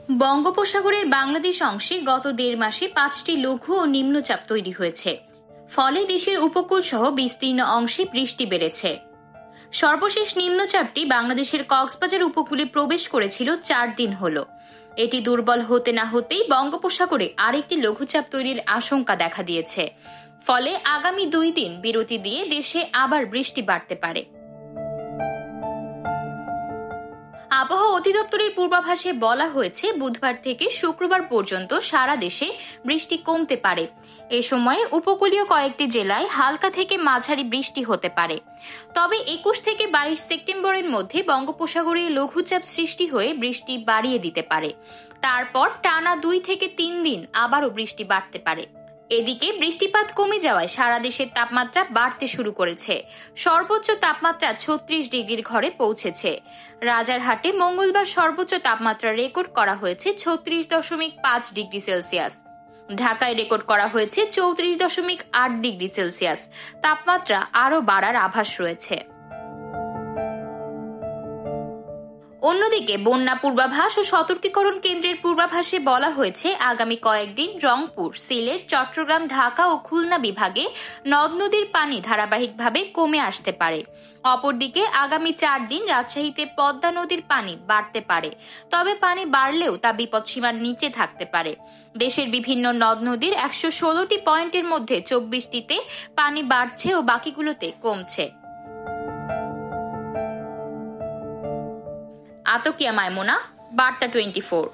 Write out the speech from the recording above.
বঙ্গোপসাগরের বাংলাদেশ অংশে গত ১.৫ মাসে ৫টি লঘু ও নিম্নচাপ তৈরি হয়েছে। ফলে দেশের উপকূল সহ বিস্তীর্ণ অংশে বৃষ্টি বেড়েছে। সর্বশেষ নিম্নচাপটি বাংলাদেশের কক্সবাজার উপকূলে প্রবেশ করেছিল ৪ দিন হল। এটি দুর্বল হতে না হতেই বঙ্গোপসাগরে আরেকটি লঘুচাপ তৈরির আশঙ্কা দেখা দিয়েছে। ফলে আগামী ২ দিন বিরতি দিয়ে দেশে আবার বৃষ্টি বাড়তে পারে। আবহাওয়া অধিদপ্তরের পূর্বাভাসে বলা হয়েছে, বুধবার থেকে শুক্রবার পর্যন্ত সারা দেশে বৃষ্টি কমতে পারে। এ সময়ে উপকূলীয় কয়েকটি জেলায় হালকা থেকে মাঝারি বৃষ্টি হতে পারে। তবে ২১ থেকে ২২ সেপ্টেম্বরের মধ্যে বঙ্গোপসাগরে লঘুচাপ সৃষ্টি হয়ে বৃষ্টি বাড়িয়ে দিতে পারে। তারপর টানা ২ থেকে ৩ দিন আবারও বৃষ্টি বাড়তে পারে। এদিকে বৃষ্টিপাত কমে যাওয়ায় সারা দেশের তাপমাত্রা বাড়তে শুরু করেছে। সর্বোচ্চ তাপমাত্রা ৩৬ ডিগ্রির ঘরে পৌঁছেছে। রাজারহাটে মঙ্গলবার সর্বোচ্চ তাপমাত্রা রেকর্ড করা হয়েছে ৩৬.৫ ডিগ্রি সেলসিয়াস। ঢাকায় রেকর্ড করা হয়েছে ৩৪.৮ ডিগ্রি সেলসিয়াস। তাপমাত্রা আরও বাড়ার আভাস রয়েছে। অন্যদিকে বন্যা পূর্বাভাস ও সতর্কীকরণ কেন্দ্রের পূর্বাভাসে বলা হয়েছে, আগামী কয়েকদিন রংপুর, সিলেট, চট্টগ্রাম, ঢাকা ও খুলনা বিভাগে নদ নদীর পানি ধারাবাহিকভাবে কমে আসতে পারে। অপরদিকে আগামী ৪ দিন রাজশাহীতে পদ্মা নদীর পানি বাড়তে পারে। তবে পানি বাড়লেও তা বিপদসীমার নিচে থাকতে পারে। দেশের বিভিন্ন নদ নদীর ১১৬টি পয়েন্টের মধ্যে ২৪টিতে পানি বাড়ছে ও বাকিগুলোতে কমছে। আতকিয়া মাইমুনা, বার্তা 24।